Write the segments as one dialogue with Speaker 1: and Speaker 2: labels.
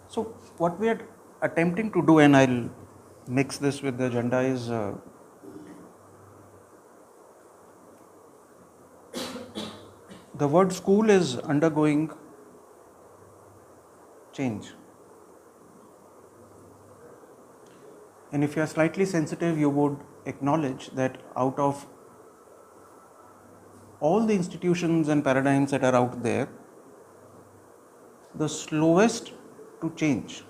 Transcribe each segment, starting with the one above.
Speaker 1: So what we are attempting to do, and I'll mix this with the agenda, is the word school is undergoing change. And if you are slightly sensitive, you would acknowledge that out of all the institutions and paradigms that are out there, the slowest to change,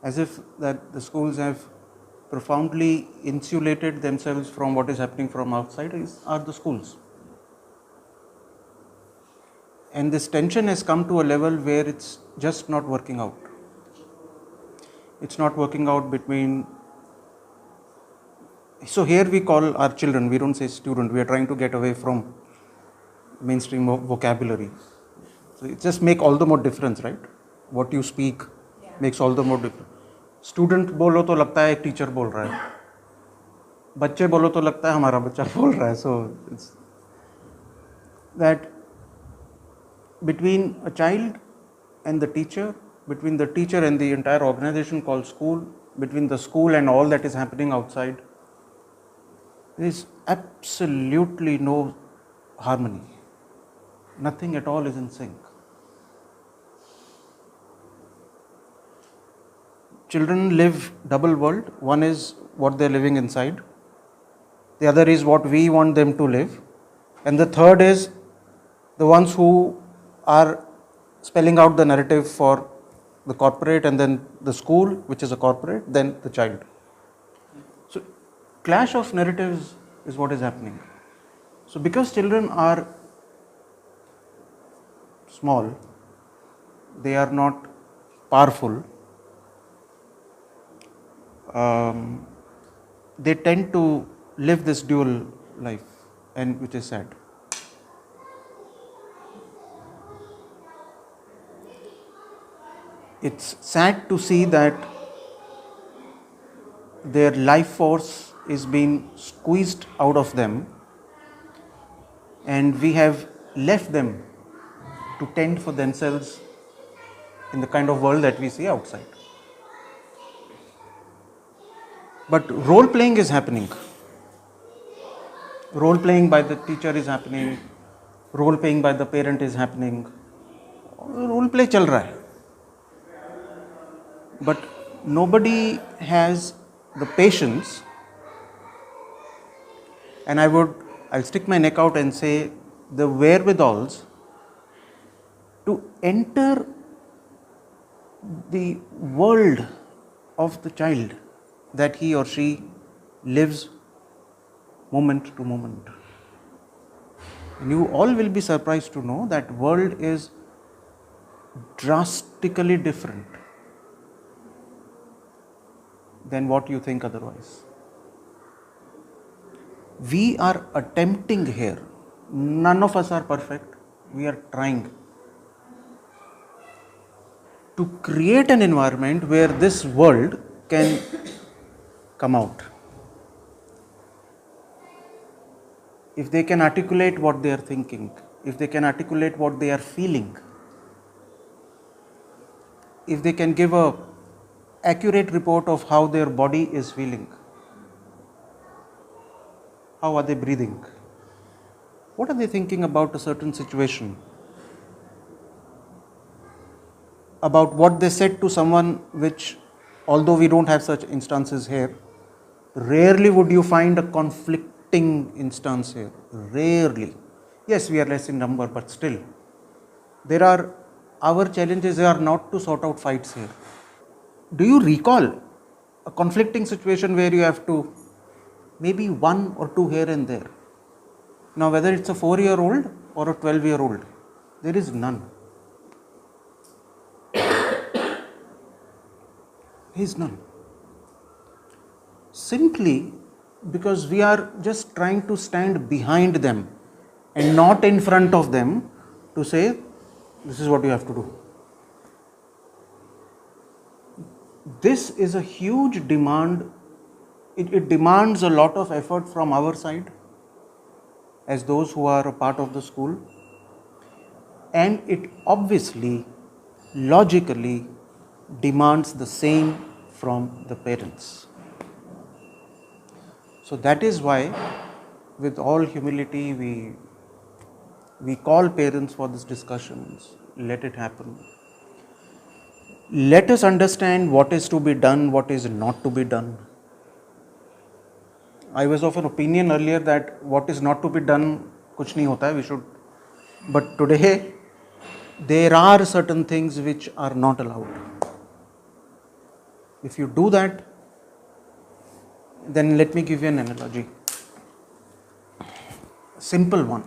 Speaker 1: as if that the schools have profoundly insulated themselves from what is happening from outside, are the schools. And this tension has come to a level where it's just not working out. It's not working out between. So here we call our children, we don't say student, we are trying to get away from mainstream vocabulary. So it just make all the more difference, right? What you speak makes all the more difference. Student बोलो तो लगता है एक teacher बोल रहा है, बच्चे बोलो तो लगता है हमारा बच्चा बोल रहा है. So it's that between a child and the teacher, between the teacher and the entire organization called school, between the school and all that is happening outside, there is absolutely no harmony. Nothing at all is in sync. Children live double world. One is what they're living inside. The other is what we want them to live. And the third is the ones who are spelling out the narrative for the corporate, and then the school, which is a corporate, then the child. So clash of narratives is what is happening. So because children are small, they are not powerful, they tend to live this dual life, and which is sad. It's sad to see that their life force is being squeezed out of them, and we have left them to tend for themselves in the kind of world that we see outside. But role playing is happening. Role playing by the teacher is happening. Role playing by the parent is happening. Role play chal raha hai. But nobody has the patience, and I'll stick my neck out and say the wherewithals to enter the world of the child that he or she lives moment to moment. And you all will be surprised to know that world is drastically different than what you think otherwise. We are attempting here. None of us are perfect. We are trying to create an environment where this world can come out. If they can articulate what they are thinking, if they can articulate what they are feeling, if they can give a accurate report of how their body is feeling, how are they breathing, what are they thinking about a certain situation, about what they said to someone, which, although we don't have such instances here, rarely would you find a conflicting instance here. Rarely. Yes, we are less in number, but still, our challenges are not to sort out fights here. Do you recall a conflicting situation where you have to maybe one or two here and there? Now, whether it's a 4-year-old or a 12-year-old, there is none. There is none. Simply because we are just trying to stand behind them and not in front of them to say, this is what you have to do. This is a huge demand. It demands a lot of effort from our side as those who are a part of the school, and it obviously logically demands the same from the parents. So that is why, with all humility, we call parents for these discussions. Let it happen. Let us understand what is to be done, what is not to be done. I was of an opinion earlier that what is not to be done, kuch nahi hota hai, we should. But today, there are certain things which are not allowed. If you do that, then let me give you an analogy. Simple one.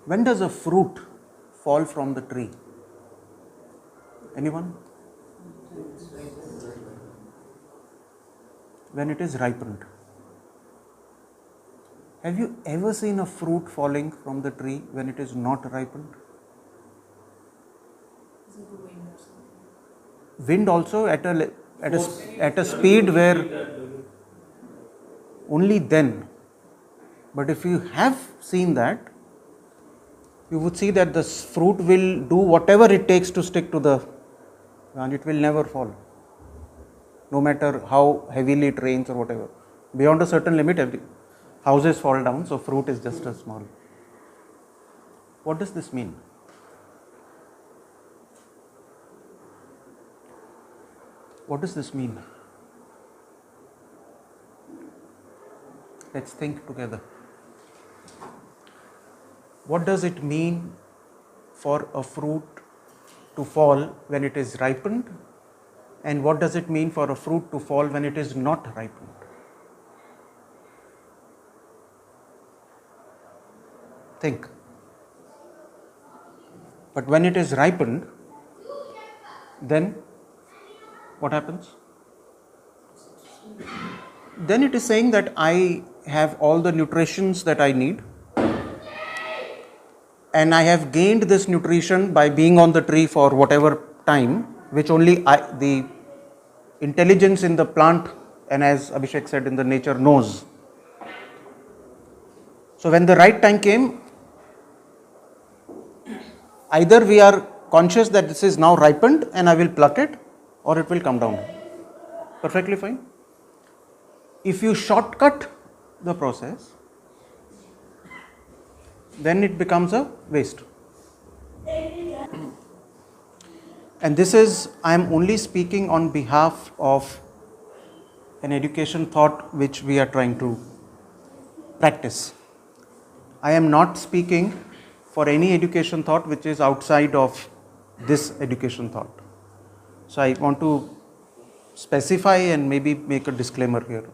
Speaker 1: When does a fruit fall from the tree? Anyone? When it is ripened. Have you ever seen a fruit falling from the tree when it is not ripened? Wind also at a speed where only then. But if you have seen that, you would see that the fruit will do whatever it takes to stick to the, and it will never fall. No matter how heavily it rains or whatever. Beyond a certain limit, houses fall down, so fruit is just as small. What does this mean? What does this mean? Let's think together. What does it mean for a fruit to fall when it is ripened? And what does it mean for a fruit to fall when it is not ripened? Think. But when it is ripened, then what happens? Then it is saying that I have all the nutritions that I need, and I have gained this nutrition by being on the tree for whatever time, which only the intelligence in the plant, and as Abhishek said, in the nature knows. So when the right time came, either we are conscious that this is now ripened and I will pluck it, or it will come down. Perfectly fine. If you shortcut the process, then it becomes a waste. And this is, I am only speaking on behalf of an education thought which we are trying to practice. I am not speaking for any education thought which is outside of this education thought. So I want to specify and maybe make a disclaimer here.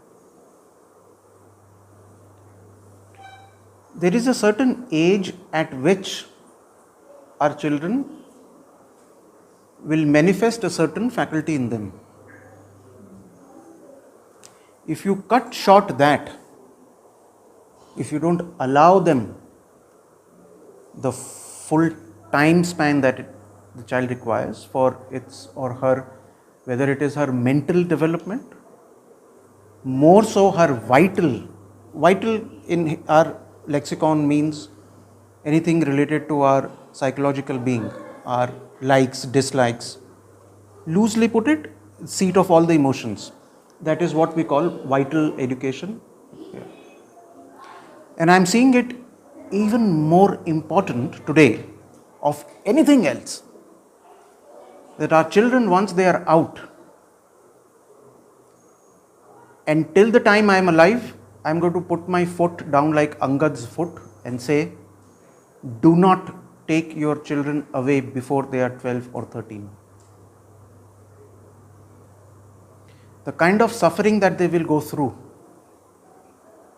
Speaker 1: There is a certain age at which our children will manifest a certain faculty in them. If you cut short that, if you don't allow them the full time span that the child requires for its or her, whether it is her mental development, more so her vital in our lexicon means anything related to our psychological being, our likes, dislikes. Loosely put it, seat of all the emotions. That is what we call vital education. And I am seeing it even more important today of anything else, that our children, once they are out, and till the time I am alive, I am going to put my foot down like Angad's foot and say, do not take your children away before they are 12 or 13. The kind of suffering that they will go through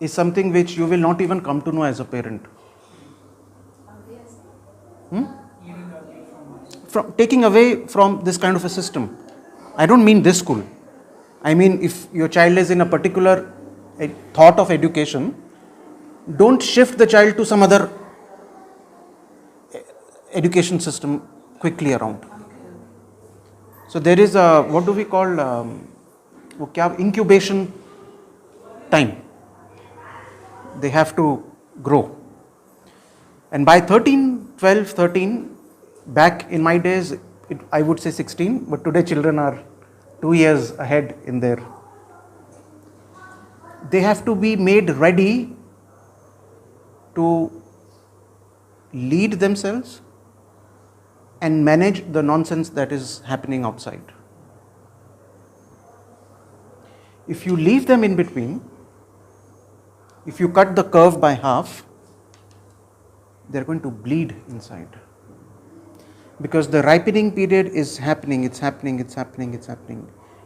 Speaker 1: is something which you will not even come to know as a parent. From taking away from this kind of a system. I don't mean this school. I mean, if your child is in a particular thought of education, don't shift the child to some other education system quickly around. So there is a, what do we call, incubation time. They have to grow. And by 13, Back in my days, I would say 16, but today children are 2 years ahead in their. They have to be made ready to lead themselves and manage the nonsense that is happening outside. If you leave them in between, if you cut the curve by half, they're going to bleed inside. Because the ripening period is happening, it's happening.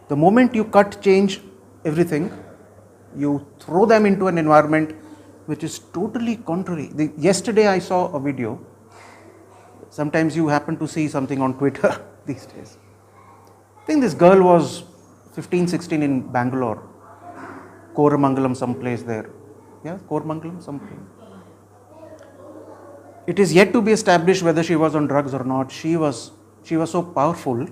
Speaker 1: The moment you change everything, you throw them into an environment which is totally contrary. Yesterday I saw a video. Sometimes you happen to see something on Twitter these days. I think this girl was 15, 16 in Bangalore, Koramangalam, someplace there. Yeah, Koramangalam, someplace. It is yet to be established whether she was on drugs or not. She was so powerful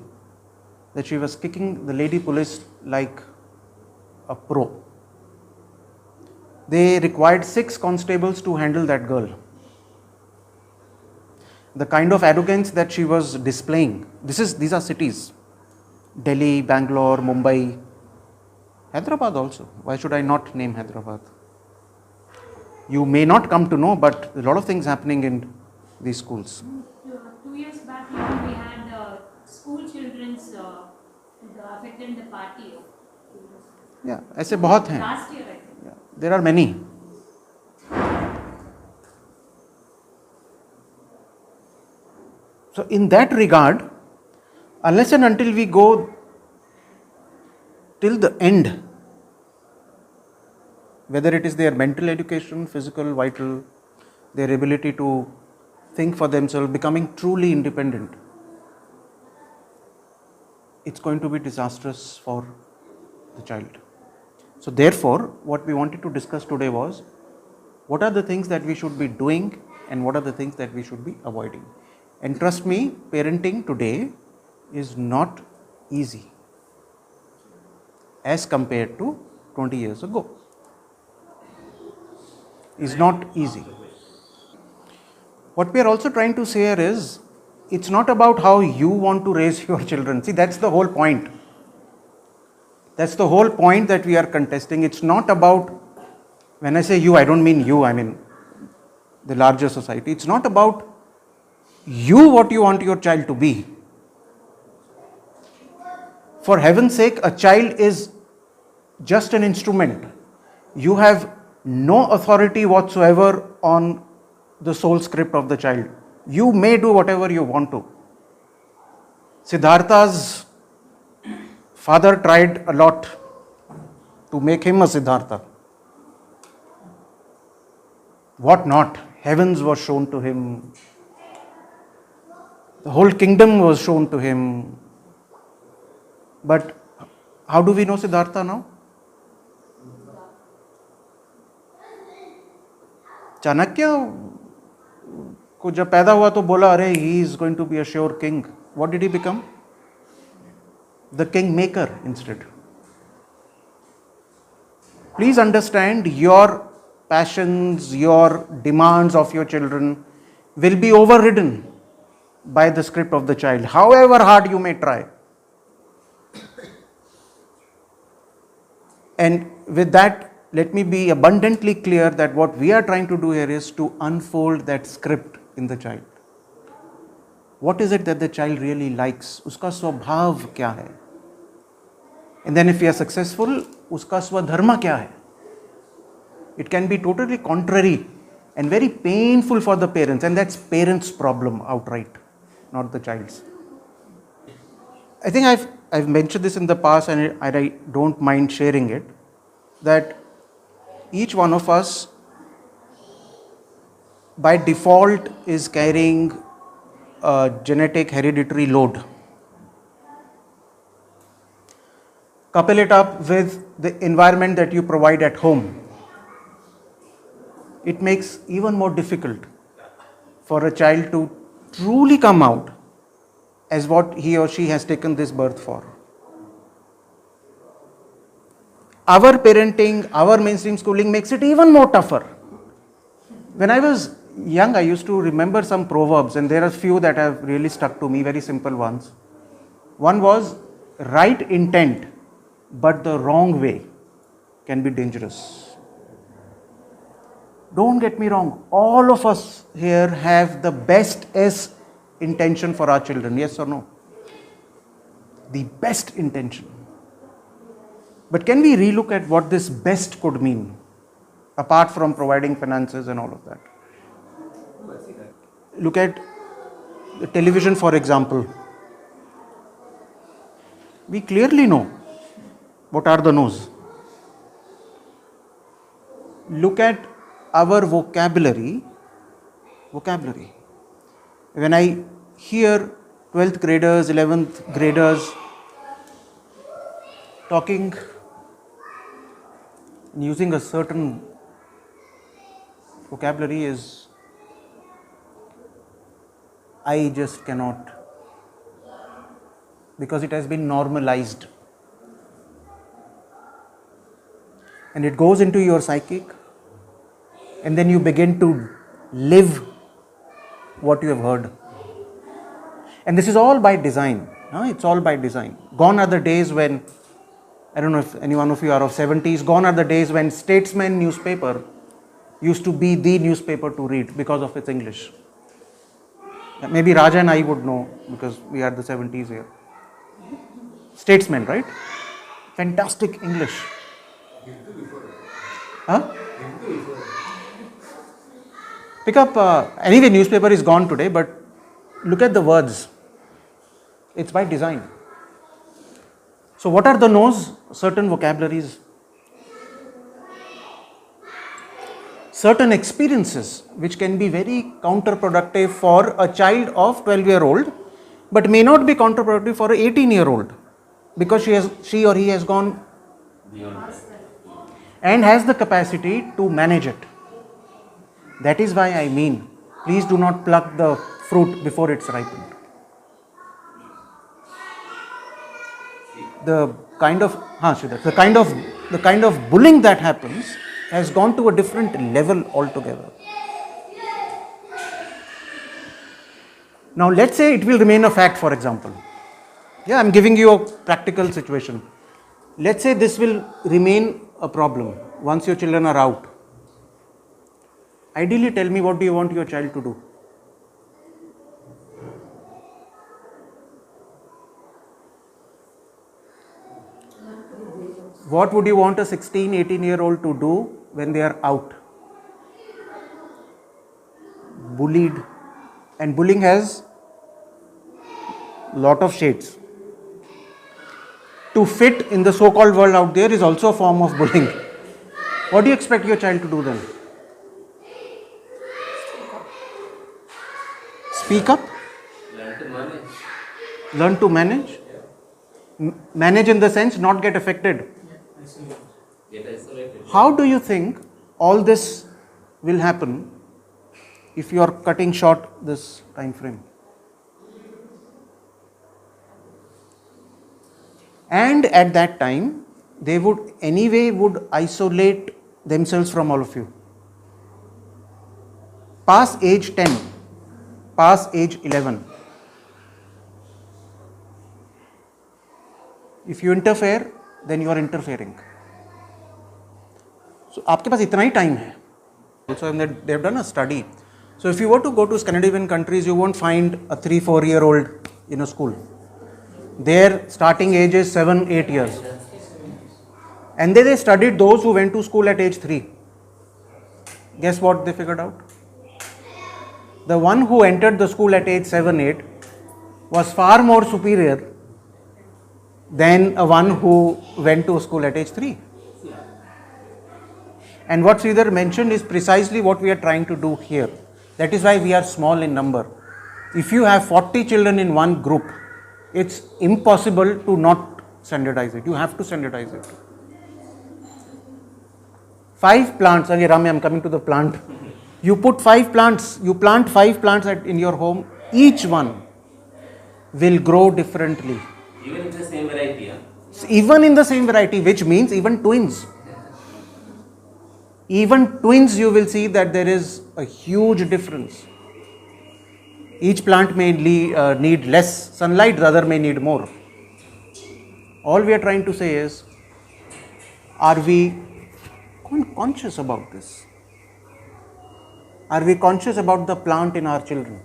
Speaker 1: that she was kicking the lady police like a pro. They required 6 constables to handle that girl. The kind of arrogance that she was displaying. These are cities. Delhi, Bangalore, Mumbai, Hyderabad also. Why should I not name Hyderabad? You may not come to know, but a lot of things happening in these schools.
Speaker 2: 2 years back, we had school children's affected the party.
Speaker 1: Yeah, ऐसे बहुत हैं.
Speaker 2: Last year, I think.
Speaker 1: Yeah, there are many. So in that regard, unless and until we go till the end, whether it is their mental education, physical, vital, their ability to think for themselves, becoming truly independent, it's going to be disastrous for the child. So therefore, what we wanted to discuss today was, what are the things that we should be doing and what are the things that we should be avoiding. And trust me, parenting today is not easy as compared to 20 years ago. Is not easy. What we are also trying to say here is, it's not about how you want to raise your children. See, that's the whole point. That's the whole point that we are contesting. It's not about, when I say you, I don't mean you, I mean the larger society. It's not about you, what you want your child to be. For heaven's sake, a child is just an instrument. You have no authority whatsoever on the soul script of the child. You may do whatever you want to. Siddhartha's father tried a lot to make him a Siddhartha. What not? Heavens was shown to him. The whole kingdom was shown to him. But how do we know Siddhartha now? Chanakya को जब पैदा हुआ तो बोला, अरे he is going to be a sure king. What did he become? The king maker instead. Please understand, your passions, your demands of your children will be overridden by the script of the child, however hard you may try. And with that, let me be abundantly clear that what we are trying to do here is to unfold that script in the child. What is it that the child really likes? Uska swabhav kya hai? And then if we are successful, uska swadharma kya hai? It can be totally contrary and very painful for the parents, and that's parents' problem outright, not the child's. I think I've mentioned this in the past, and I don't mind sharing it, that each one of us by default is carrying a genetic hereditary load. Couple it up with the environment that you provide at home. It makes even more difficult for a child to truly come out as what he or she has taken this birth for. Our parenting, our mainstream schooling makes it even more tougher. When I was young, I used to remember some proverbs, and there are few that have really stuck to me, very simple ones. One was, right intent, but the wrong way can be dangerous. Don't get me wrong, all of us here have the best intention for our children, yes or no? The best intention. But can we relook at what this best could mean, apart from providing finances and all of that? Look at the television, for example. We clearly know what are the no's. Look at our vocabulary. When I hear 12th graders, 11th graders talking and using a certain vocabulary, I just cannot, because it has been normalized. And it goes into your psychic, and then you begin to live what you have heard. And this is all by design. It's all by design. Gone are the days when, I don't know if any one of you are of 70s, gone are the days when Statesman newspaper used to be the newspaper to read because of its English. Maybe Raja and I would know because we are the 70s here. Statesman, right? Fantastic English. Huh? Pick up, anyway, newspaper is gone today, but look at the words. It's by design. So what are the no's? Certain vocabularies. Certain experiences which can be very counterproductive for a child of 12-year-old, but may not be counterproductive for an 18-year-old because she or he has gone and has the capacity to manage it. That is why I mean, please do not pluck the fruit before it's ripened. The kind of bullying that happens has gone to a different level altogether. Now let's say it will remain a fact, for example. Yeah, I'm giving you a practical situation. Let's say this will remain a problem once your children are out. Ideally, tell me, what do you want your child to do? What would you want a 16, 18-year-old to do when they are out? Bullied. And bullying has a lot of shades. To fit in the so-called world out there is also a form of bullying. What do you expect your child to do then? Speak up?
Speaker 3: Learn to manage.
Speaker 1: Learn to manage? Manage in the sense not get affected.
Speaker 3: Get isolated.
Speaker 1: How do you think all this will happen if you are cutting short this time frame? And at that time, they would isolate themselves from all of you. Past age 10, past age 11. If you interfere, then you are interfering. So, आपके पास इतना ही time है. Also, they have done a study. So, if you were to go to Scandinavian countries, you won't find a 3-4-year-old in a school. Their starting age is 7-8 years. And they studied those who went to school at age 3. Guess what they figured out? The one who entered the school at age 7-8 was far more superior than a one who went to school at age 3. And what Sridhar mentioned is precisely what we are trying to do here. That is why we are small in number. If you have 40 children in one group, it's impossible to not standardize it. You have to standardize it. 5 plants, and Rami, I'm coming to the plant. You put 5 plants, you plant 5 plants in your home, each one will grow differently.
Speaker 3: Even in the same variety.
Speaker 1: Even in the same variety, which means even twins. Even twins, you will see that there is a huge difference. Each plant may need less sunlight, the other may need more. All we are trying to say is, are we conscious about this? Are we conscious about the plant in our children?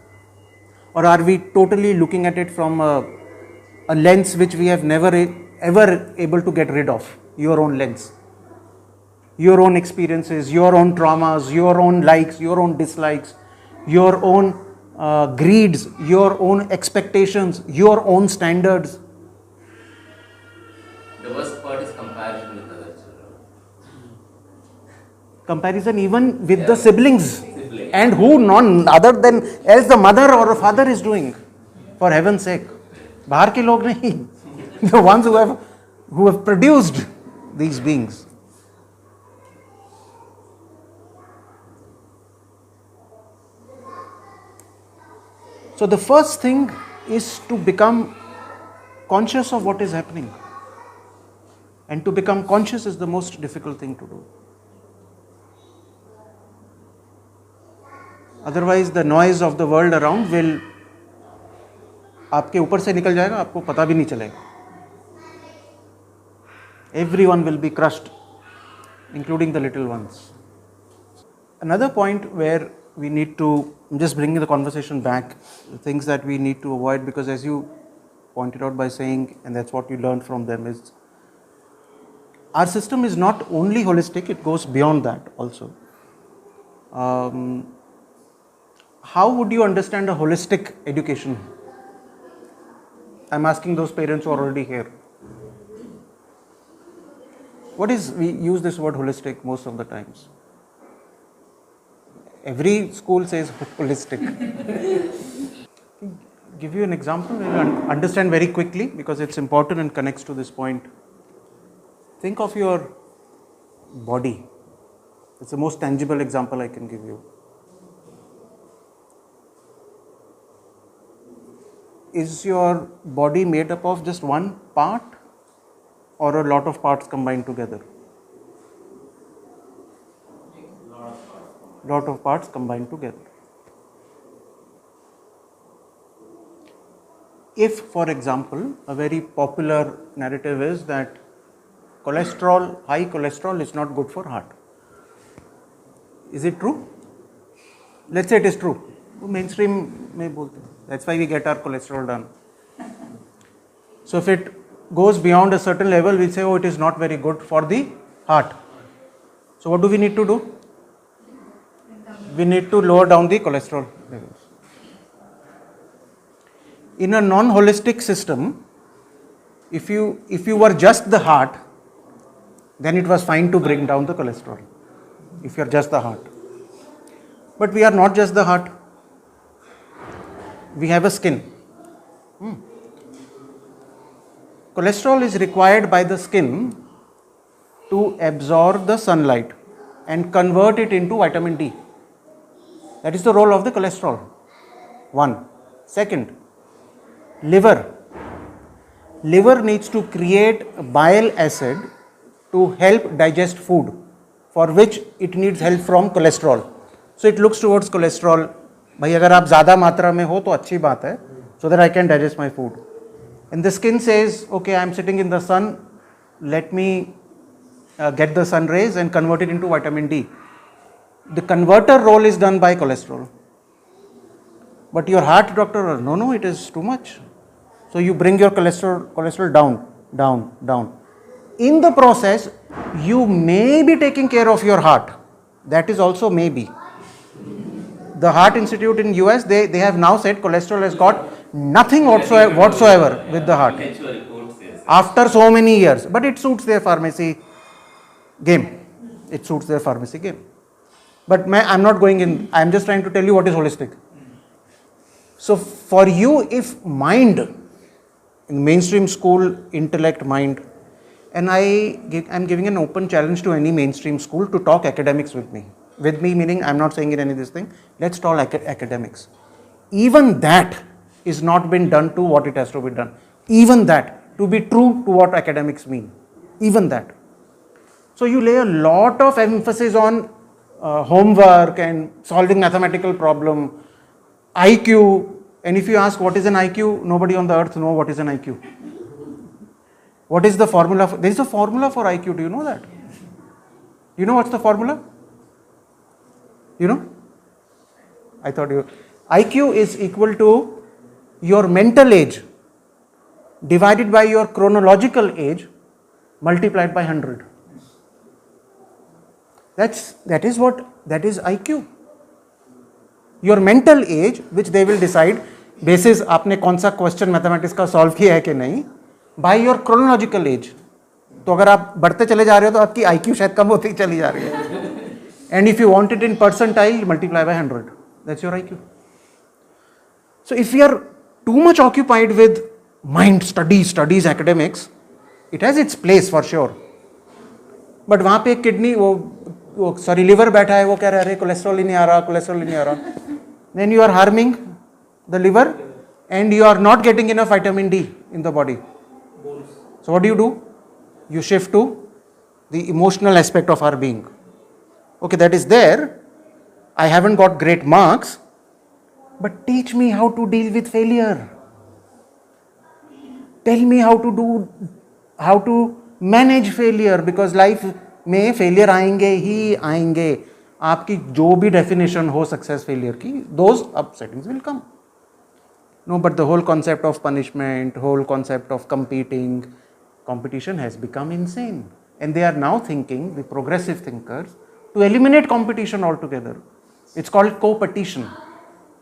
Speaker 1: Or are we totally looking at it from a lens which we have never ever able to get rid of? Your own lens, your own experiences, your own traumas, your own likes, your own dislikes, your own greeds, your own expectations, your own standards.
Speaker 3: The worst part is comparison with other children.
Speaker 1: Comparison even with the siblings.
Speaker 3: Siblings.
Speaker 1: And who none other than else the mother or a father is doing, for heaven's sake. बाहर के लोग नहीं, the ones who have produced these beings. So the first thing is to become conscious of what is happening. And to become conscious is the most difficult thing to do. Otherwise the noise of the world around will आपके ऊपर से निकल जाएगा, आपको पता भी नहीं चलेगा. Everyone will be crushed, including the little ones. Another point where we need to, I'm just bringing the conversation back, the things that we need to avoid, because as you pointed out by saying, and that's what you learned from them, is our system is not only holistic, it goes beyond that also. How would you understand a holistic education? I'm asking those parents who are already here. We use this word holistic most of the times. Every school says holistic. Give you an example, you'll understand very quickly because it's important and connects to this point. Think of your body. It's the most tangible example I can give you. Is your body made up of just one part or a lot of parts combined together? Lot of parts combined together. If, for example, a very popular narrative is that high cholesterol is not good for heart. Is it true? Let's say it is true. Mainstream may bolte. That's why we get our cholesterol done. So if it goes beyond a certain level, we say, oh, it is not very good for the heart. So what do we need to do? We need to lower down the cholesterol levels. In a non-holistic system, if you were just the heart, then it was fine to bring down the cholesterol. If you are just the heart. But we are not just the heart. We have a skin. Cholesterol is required by the skin to absorb the sunlight and convert it into vitamin D. That is the role of the cholesterol. One. Second, liver. Liver needs to create bile acid to help digest food, for which it needs help from cholesterol. So it looks towards cholesterol. भाई अगर आप ज़्यादा मात्रा में हो तो अच्छी बात है, so that I can digest my food. And the skin says, okay, I am sitting in the sun, let me get the sun rays and convert it into vitamin D. The converter role is done by cholesterol. But your heart doctor, no, it is too much. So you bring your cholesterol down. In the process, you may be taking care of your heart. That is also maybe. The Heart Institute in US, they have now said cholesterol has got nothing whatsoever with the heart. After so many years. But it suits their pharmacy game. But I'm not going in, I'm just trying to tell you what is holistic. So for you, if mind, in mainstream school, intellect, mind, and I'm giving an open challenge to any mainstream school to talk academics with me. With me meaning I'm not saying in any of this thing, let's talk academics. Even that is not been done to what it has to be done. Even that, to be true to what academics mean. Even that. So you lay a lot of emphasis on homework and solving mathematical problem, IQ. And if you ask what is an IQ, nobody on the earth knows what is an IQ. What is the formula? There is a formula for IQ. Do you know that? You know what's the formula? You know? I thought you. IQ is equal to your mental age divided by your chronological age multiplied by 100. That is IQ. Your mental age, which they will decide basis आपने कौन सा question mathematics का solve किया है कि नहीं, by your chronological age. तो अगर आप बढ़ते चले जा रहे हो तो आपकी IQ शायद कम होती चली जा रही है. And if you want it in percentile, multiply by 100. That's your IQ. So if we are too much occupied with mind, studies, academics, it has its place for sure. But वहाँ पे kidney वो liver बैठा है, वो कह रहा है अरे कोलेस्ट्रॉल ही नहीं आ रहा. Then you are harming the liver and you are not getting enough vitamin D in the body. So what do? You shift to the emotional aspect of our being. Okay, that is there. I haven't got great marks, but teach me how to deal with failure. Tell me how to manage failure, because life में failure आएंगे ही आएंगे. आपकी जो भी definition हो success failure की, those upsettings will come. No, but the whole concept of punishment, whole concept of competition has become insane. And they are now thinking, the progressive thinkers, to eliminate competition altogether. It's called co-petition.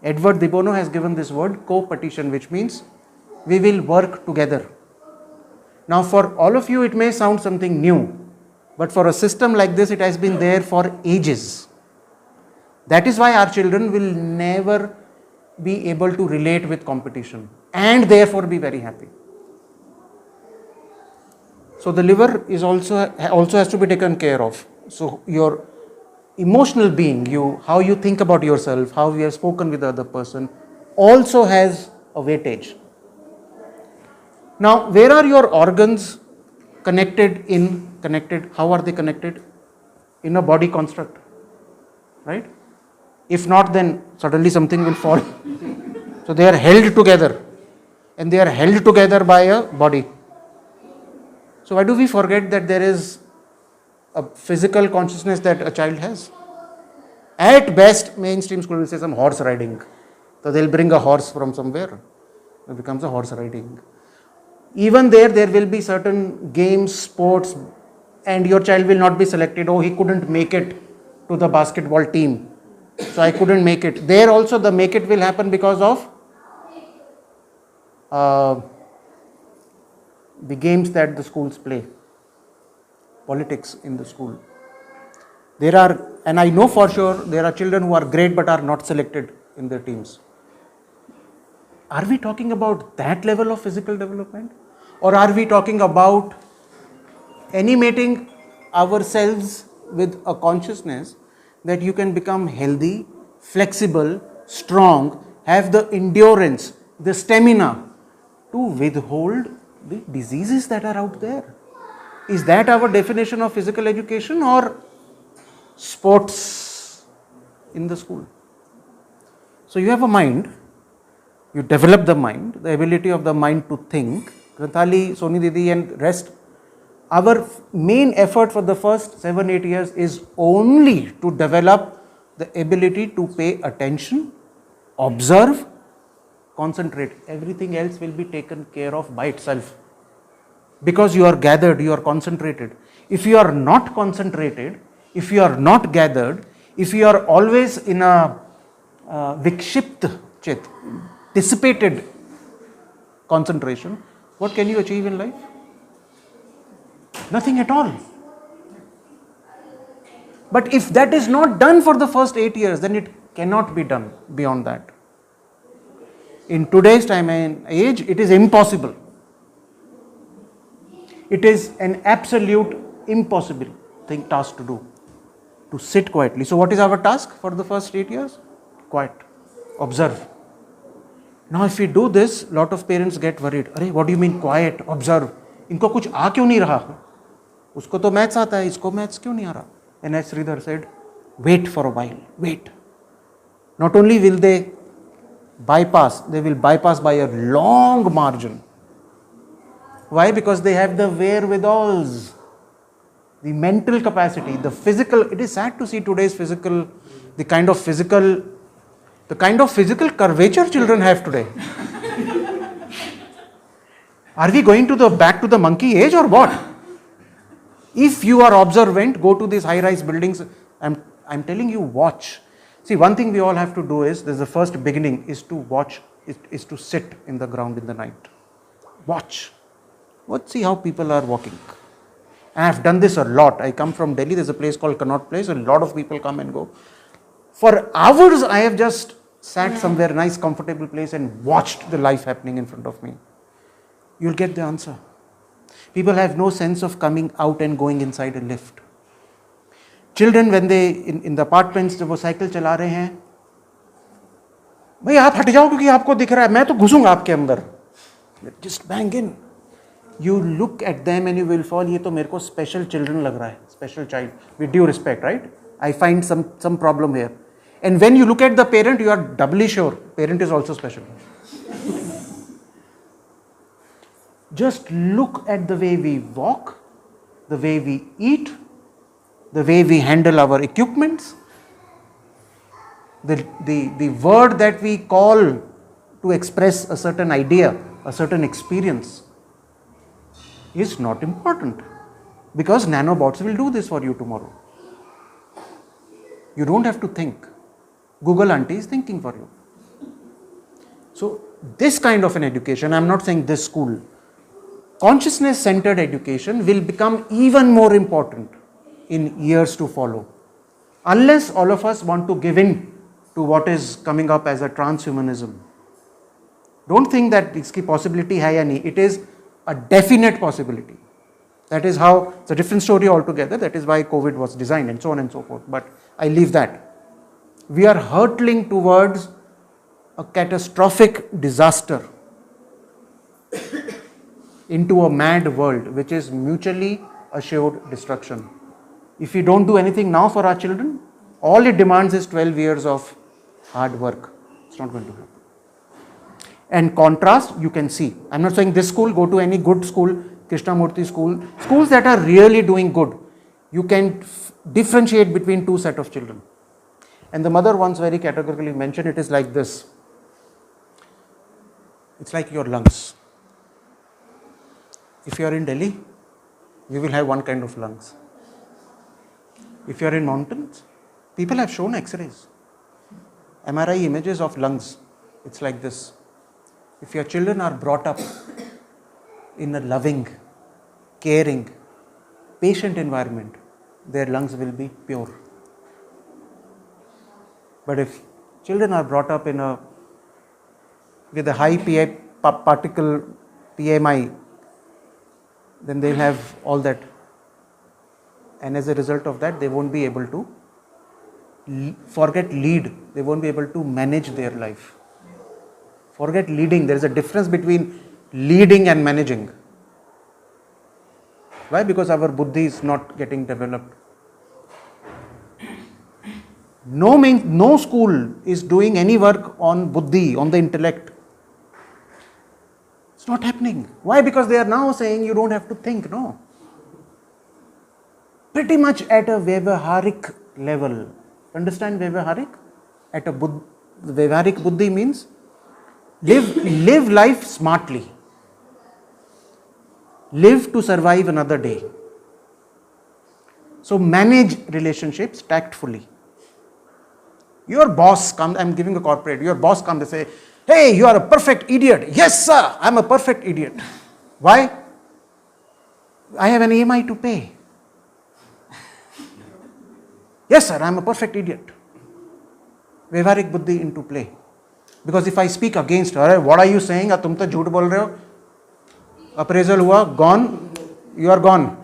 Speaker 1: Edward de Bono has given this word co-petition, which means we will work together. Now for all of you it may sound something new, but for a system like this it has been there for ages. That is why our children will never be able to relate with competition and therefore be very happy. So the liver is also has to be taken care of. So your emotional being, how you think about yourself, how you have spoken with the other person, also has a weightage. Now, where are your organs connected? How are they connected? In a body construct, right? If not, then suddenly something will fall. So they are held together, and they are held together by a body. So why do we forget that there is a physical consciousness that a child has? At best, mainstream school will say some horse riding. So they'll bring a horse from somewhere. It becomes a horse riding. Even there will be certain games, sports, and your child will not be selected. Oh, he couldn't make it to the basketball team, so I couldn't make it. There also the make it will happen because of the games that the schools play, politics in the school. There are, and I know for sure, there are children who are great but are not selected in their teams. Are we talking about that level of physical development? Or are we talking about animating ourselves with a consciousness that you can become healthy, flexible, strong, have the endurance, the stamina to withhold the diseases that are out there? Is that our definition of physical education or sports in the school? So you have a mind, you develop the mind, the ability of the mind to think. Grantali, Soni Didi and rest, our main effort for the first 7-8 years is only to develop the ability to pay attention, observe, concentrate. Everything else will be taken care of by itself. Because you are gathered, you are concentrated. If you are not concentrated, if you are not gathered, if you are always in a vikshipt chit, dissipated concentration, what can you achieve in life? Nothing at all. But if that is not done for the first 8 years, then it cannot be done beyond that. In today's time and age, it is impossible. It is an absolute impossible task to do, to sit quietly. So what is our task for the first 8 years? Quiet, observe. Now if we do this, lot of parents get worried. Arey, what do you mean quiet, observe? इनको कुछ आ क्यों नहीं रहा? उसको तो maths आता है, इसको मैथ्स क्यों नहीं आ रहा? And as Sridhar said, Wait for a while. Wait. Not only will they bypass, they will bypass by a long margin. Why? Because they have the wherewithals, the mental capacity, the physical. It is sad to see today's physical, the kind of physical curvature children have today. Are we going back to the monkey age or what? If you are observant, go to these high-rise buildings. I'm telling you, watch. See, one thing we all have to do is, there's the first beginning, is to watch, is to sit in the ground in the night. Watch. Let's see how people are walking. And I've done this a lot. I come from Delhi, there's a place called Connaught Place, a lot of people come and go. For hours, I have just sat somewhere, nice, comfortable place and watched the life happening in front of me. You'll get the answer. People have no sense of coming out and going inside a lift. Children, when they in the apartments, जब वो cycle चला रहे हैं, भाई आप हट जाओ क्योंकि आपको दिख रहा है, मैं तो घुसूंगा आपके अंदर. Just bang in. You look at them and you will fall. ये तो मेरे को special children लग रहा है, special child. With due respect, right? I find some problem here. And when you look at the parent, you are doubly sure parent is also special. Just look at the way we walk, the way we eat, the way we handle our equipments, the word that we call to express a certain idea, a certain experience is not important, because nanobots will do this for you tomorrow. You don't have to think. Google auntie is thinking for you. So this kind of an education, I'm not saying this school, consciousness-centered education will become even more important in years to follow, unless all of us want to give in to what is coming up as a transhumanism. Don't think that iski possibility hai ya nahi. It is a definite possibility. That is how, it's a different story altogether. That is why COVID was designed and so on and so forth. But I leave that. We are hurtling towards a catastrophic disaster, into a mad world which is mutually assured destruction. If we don't do anything now for our children, all it demands is 12 years of hard work. It's not going to happen. And contrast, you can see. I'm not saying this school, go to any good school, Krishnamurti school, schools that are really doing good. You can differentiate between two sets of children. And the mother once very categorically mentioned, it is like this. It's like your lungs. If you are in Delhi, you will have one kind of lungs. If you are in mountains, people have shown X-rays, MRI images of lungs. It's like this. If your children are brought up in a loving, caring, patient environment, their lungs will be pure. But if children are brought up with a high particle PMI, then they'll have all that. And as a result of that, they won't be able to lead. They won't be able to manage their life. Forget leading. There is a difference between leading and managing. Why? Because our buddhi is not getting developed. No school is doing any work on buddhi, on the intellect. It's not happening. Why? Because they are now saying you don't have to think. No. Pretty much at a Vyavaharik level. Understand Vyavaharik? At a Vyavaharik buddhi means live life smartly. Live to survive another day. So manage relationships tactfully. Your boss comes, I'm giving a corporate, your boss comes and say, hey, you are a perfect idiot. Yes, sir, I'm a perfect idiot. Why? I have an EMI to pay. Yes, sir, I'm a perfect idiot. Vyavaharik buddhi into play. Because if I speak against her, what are you saying? Tum to jhoot bol rahe ho? Appraisal hua, gone, you are gone.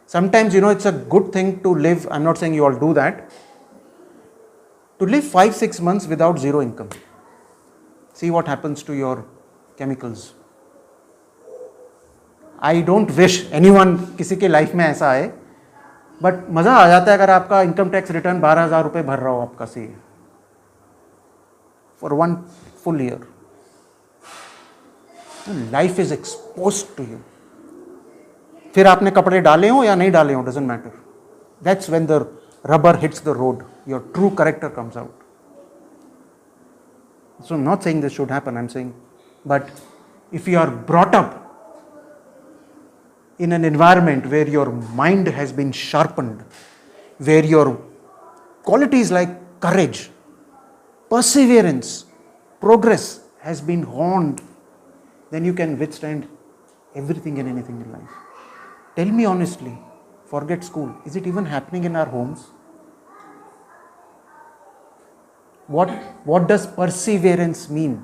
Speaker 1: Sometimes, it's a good thing to live, I'm not saying you all do that, to live 5-6 months without zero income. See what happens to your chemicals. I don't wish anyone, किसी के life में ऐसा आए but मज़ा आ जाता है अगर आपका इनकम टैक्स रिटर्न 12,000 रुपये भर रहा हो आपका see for 1 full year. Life is expose to you. फिर आपने कपड़े डाले हो या नहीं डाले हो, doesn't matter. That's when the rubber hits the road, your true character comes out. So I'm not saying this should happen, I'm saying, but if you are brought up in an environment where your mind has been sharpened, where your qualities like courage, perseverance, progress has been honed, then you can withstand everything and anything in life. Tell me honestly, forget school, is it even happening in our homes? What does perseverance mean?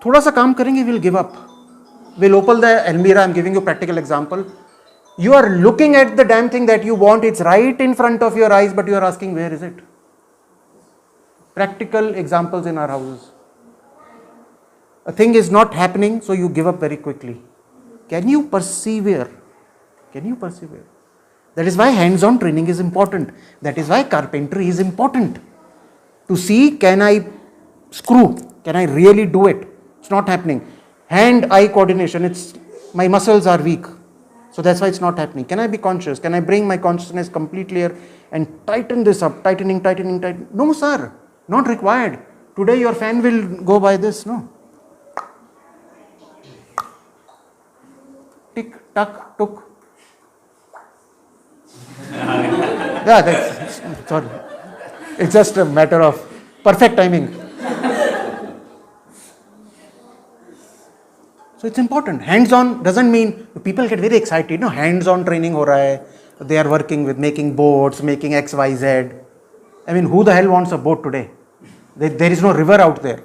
Speaker 1: थोड़ा सा काम करेंगे, we'll give up. We'll open the Almira. I'm giving you a practical example. You are looking at the damn thing that you want, it's right in front of your eyes, but you are asking, where is it? Practical examples in our houses. A thing is not happening, so you give up very quickly. Can you persevere? Can you persevere? That is why hands-on training is important. That is why carpentry is important. To see, can I screw? Can I really do it? It's not happening. Hand-eye coordination, my muscles are weak. So that's why it's not happening. Can I be conscious? Can I bring my consciousness completely here and tighten this up? Tightening. No, sir. Not required. Today your fan will go by this. No. Tick, tuck, took. Yeah, that's, sorry. It's just a matter of perfect timing. So it's important. Hands-on doesn't mean, people get very excited. No, hands-on training ho raha hai. They are working with making boats, making X, Y, Z. I mean, who the hell wants a boat today? There is no river out there.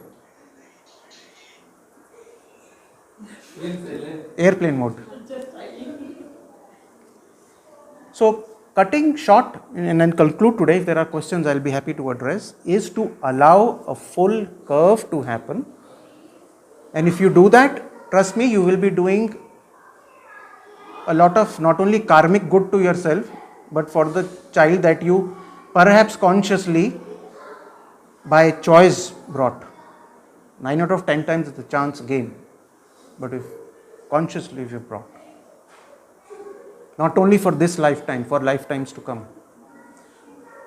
Speaker 1: Airplane mode. So, cutting short and then conclude today, if there are questions I'll be happy to address, is to allow a full curve to happen. And if you do that, trust me, you will be doing a lot of not only karmic good to yourself, but for the child that you perhaps consciously by choice brought. 9 out of 10 times it's a chance game. But if consciously if you brought. Not only for this lifetime, for lifetimes to come.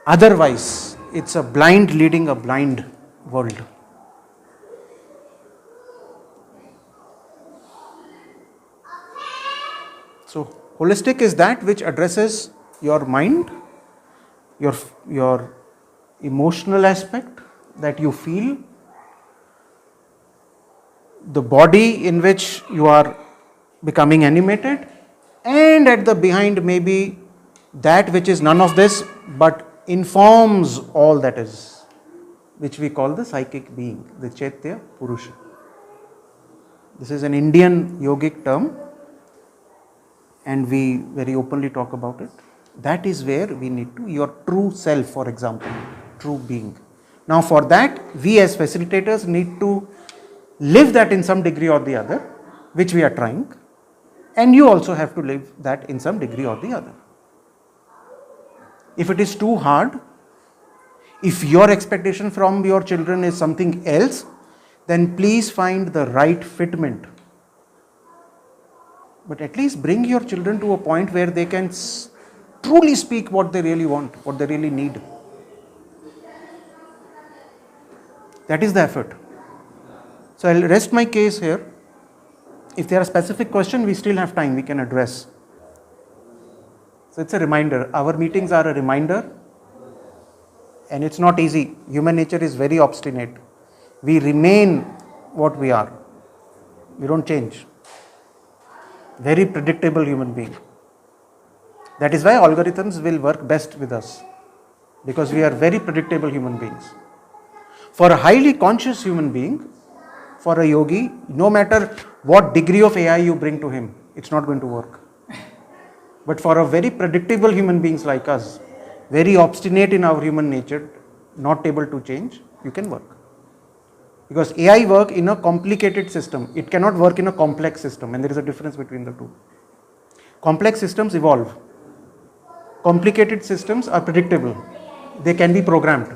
Speaker 1: Otherwise, it's a blind leading a blind world. So, holistic is that which addresses your mind, your emotional aspect that you feel, the body in which you are becoming animated, and at the behind maybe that which is none of this but informs all that is, which we call the psychic being, the Chaitya Purusha. This is an Indian yogic term and we very openly talk about it. That is where we need to, your true self, for example, true being. Now for that, we as facilitators need to live that in some degree or the other, which we are trying, and you also have to live that in some degree or the other. If it is too hard, if your expectation from your children is something else, then please find the right fitment. But at least bring your children to a point where they can truly speak what they really want, what they really need. That is the effort. So I'll rest my case here. If there are specific questions, we still have time, we can address. So it's a reminder. Our meetings are a reminder. And it's not easy. Human nature is very obstinate. We remain what we are. We don't change. Very predictable human being. That is why algorithms will work best with us. Because we are very predictable human beings. For a highly conscious human being, for a yogi, no matter what degree of AI you bring to him, it's not going to work. But for a very predictable human beings like us, very obstinate in our human nature, not able to change, you can work. Because AI work in a complicated system. It cannot work in a complex system, and there is a difference between the two. Complex systems evolve. Complicated systems are predictable. They can be programmed.